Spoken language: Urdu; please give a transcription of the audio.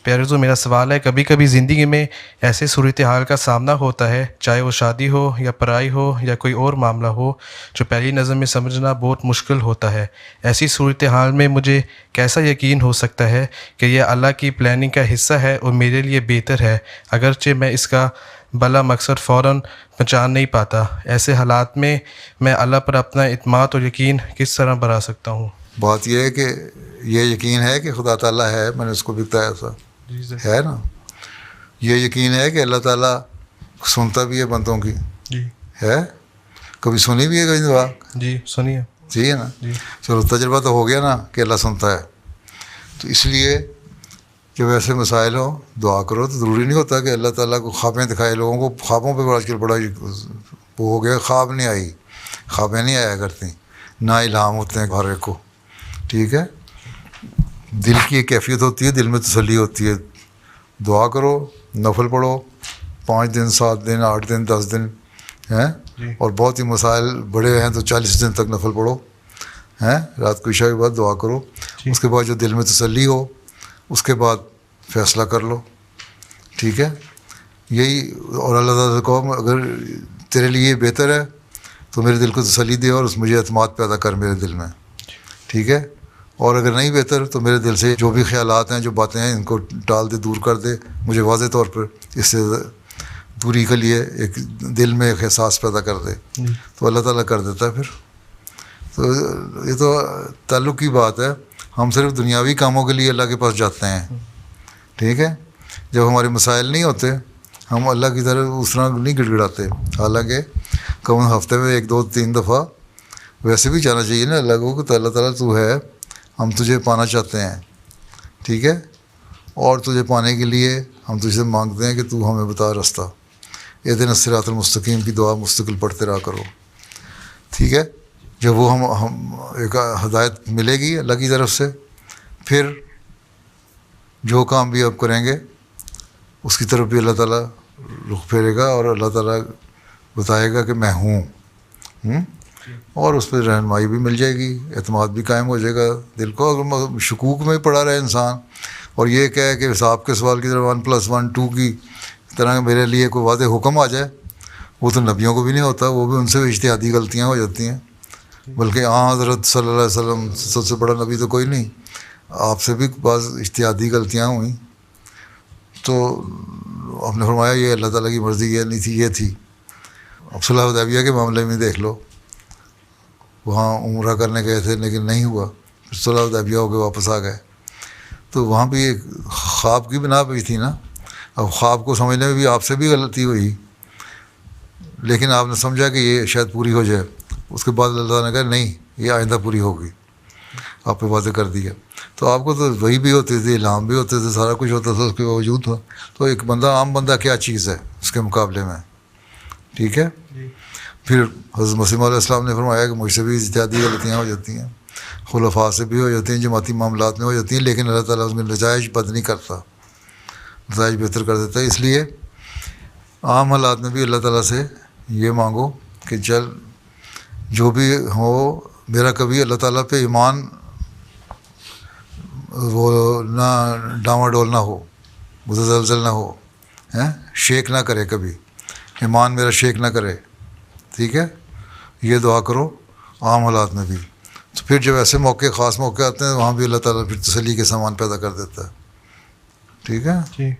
پیارے دوستو، میرا سوال ہے، کبھی کبھی زندگی میں ایسے صورتحال کا سامنا ہوتا ہے، چاہے وہ شادی ہو یا پڑھائی ہو یا کوئی اور معاملہ ہو، جو پہلی نظر میں سمجھنا بہت مشکل ہوتا ہے۔ ایسی صورتحال میں مجھے کیسا یقین ہو سکتا ہے کہ یہ اللہ کی پلاننگ کا حصہ ہے اور میرے لیے بہتر ہے، اگرچہ میں اس کا بھلا مقصد فوراً پہچان نہیں پاتا؟ ایسے حالات میں اللہ پر اپنا اعتماد اور یقین کس طرح بڑھا سکتا ہوں؟ بات یہ ہے کہ یہ یقین ہے کہ خدا تعالیٰ ہے، میں نے اس کو بھی بتایا تھا، ہے نا۔ یہ یقین ہے کہ اللہ تعالیٰ سنتا بھی ہے بندوں کی، جی ہے، کبھی سنی بھی ہے کبھی دعا، جی سنیے، ٹھیک ہے نا۔ جی چلو تجربہ تو ہو گیا نا کہ اللہ سنتا ہے، تو اس لیے جب ایسے مسائل ہوں دعا کرو۔ تو ضروری نہیں ہوتا کہ اللہ تعالیٰ کو خوابیں دکھائے، لوگوں کو خوابوں پہ آج کل بڑا وہ ہو گیا، خواب نہیں آئی، خوابیں نہیں آیا کرتی، نہ الہام ہوتے ہیں ہر ایک کو، ٹھیک ہے۔ دل کی ایک کیفیت ہوتی ہے، دل میں تسلی ہوتی ہے۔ دعا کرو، نفل پڑھو، 5 دن 7 دن 8 دن 10 دن ہیں، اور بہت ہی مسائل بڑے ہیں تو 40 دن تک نفل پڑھو، ہیں، رات کو عشاء کے بعد دعا کرو۔ اس کے بعد جو دل میں تسلی ہو اس کے بعد فیصلہ کر لو، ٹھیک ہے۔ یہی، اور اللہ تعالیٰ سے کہو اگر تیرے لیے بہتر ہے تو میرے دل کو تسلی دے اور اس مجھے اعتماد پیدا کر میرے دل میں، ٹھیک ہے۔ اور اگر نہیں بہتر تو میرے دل سے جو بھی خیالات ہیں، جو باتیں ہیں، ان کو ٹال دے، دور کر دے، مجھے واضح طور پر اس سے دوری کے لیے ایک دل میں ایک احساس پیدا کر دے، تو اللہ تعالیٰ کر دیتا ہے پھر۔ تو یہ تو تعلق کی بات ہے، ہم صرف دنیاوی کاموں کے لیے اللہ کے پاس جاتے ہیں، ٹھیک ہے۔ جب ہمارے مسائل نہیں ہوتے ہم اللہ کی طرف اس طرح نہیں گڑ گڑاتے، حالانکہ کم ہفتے میں 1 2 3 دفعہ ویسے بھی جانا چاہیے نا اللہ کو کہ اللہ تعالیٰ تو ہے، ہم تجھے پانا چاہتے ہیں، ٹھیک ہے، اور تجھے پانے کے لیے ہم تجھ سے مانگتے ہیں کہ تو ہمیں بتا راستہ۔ اہدنا الصراط المستقیم کی دعا مستقل پڑھتے رہا کرو، ٹھیک ہے۔ جب وہ ہم ایک ہدایت ملے گی اللہ کی طرف سے، پھر جو کام بھی آپ کریں گے اس کی طرف بھی اللہ تعالیٰ رخ پھیرے گا اور اللہ تعالیٰ بتائے گا کہ میں ہوں، اور اس پہ رہنمائی بھی مل جائے گی، اعتماد بھی قائم ہو جائے گا دل کو۔ اگر شکوک میں پڑا رہے انسان اور یہ کہے کہ حساب کے سوال کی طرح 1+1 2 کی طرح میرے لیے کوئی واضح حکم آ جائے، وہ تو نبیوں کو بھی نہیں ہوتا، وہ بھی ان سے اجتہادی غلطیاں ہو جاتی ہیں، بلکہ حضرت صلی اللہ علیہ وسلم سب سے بڑا نبی تو کوئی نہیں، آپ سے بھی بعض اجتہادی غلطیاں ہوئیں، تو آپ نے فرمایا یہ اللہ تعالیٰ کی مرضی یہ نہیں تھی، یہ تھی۔ اب صلح حدیبیہ کے معاملے میں دیکھ لو، وہاں عمرہ کرنے گئے تھے لیکن نہیں ہوا، پھر صلح حدیبیہ ہو کے واپس آ گئے، تو وہاں بھی ایک خواب کی بنا پہ تھی نا۔ اب خواب کو سمجھنے میں بھی آپ سے بھی غلطی ہوئی، لیکن آپ نے سمجھا کہ یہ شاید پوری ہو جائے، اس کے بعد اللہ تعالیٰ نے کہا نہیں یہ آئندہ پوری ہوگی، آپ پہ واضح کر دیا۔ تو آپ کو تو وہی بھی ہوتے تھے، الہام بھی ہوتے تھے، سارا کچھ ہوتا تھا، اس کے باوجود تھا۔ تو ایک بندہ، عام بندہ کیا چیز ہے اس کے مقابلے میں، ٹھیک ہے۔ پھر حضرت مسیح علیہ السلام نے فرمایا کہ مجھ سے بھی اجتہادی غلطیاں ہو جاتی ہیں، خلفاء سے بھی ہو جاتی ہیں، جماعتی معاملات میں ہو جاتی ہیں، لیکن اللہ تعالیٰ اس میں نتائج بد نہیں کرتا، نتائج بہتر کر دیتا ہے۔ اس لیے عام حالات میں بھی اللہ تعالیٰ سے یہ مانگو کہ چل جو بھی ہو، میرا کبھی اللہ تعالیٰ پہ ایمان وہ نہ ڈاواں ڈول نہ ہو، متزلزل نہ ہو، شیک نہ کرے، کبھی ایمان میرا شیک نہ کرے، ٹھیک ہے۔ یہ دعا کرو عام حالات میں بھی۔ تو پھر جب ایسے موقع، خاص موقع آتے ہیں، وہاں بھی اللہ تعالیٰ پھر تسلی کے سامان پیدا کر دیتا ہے، ٹھیک ہے۔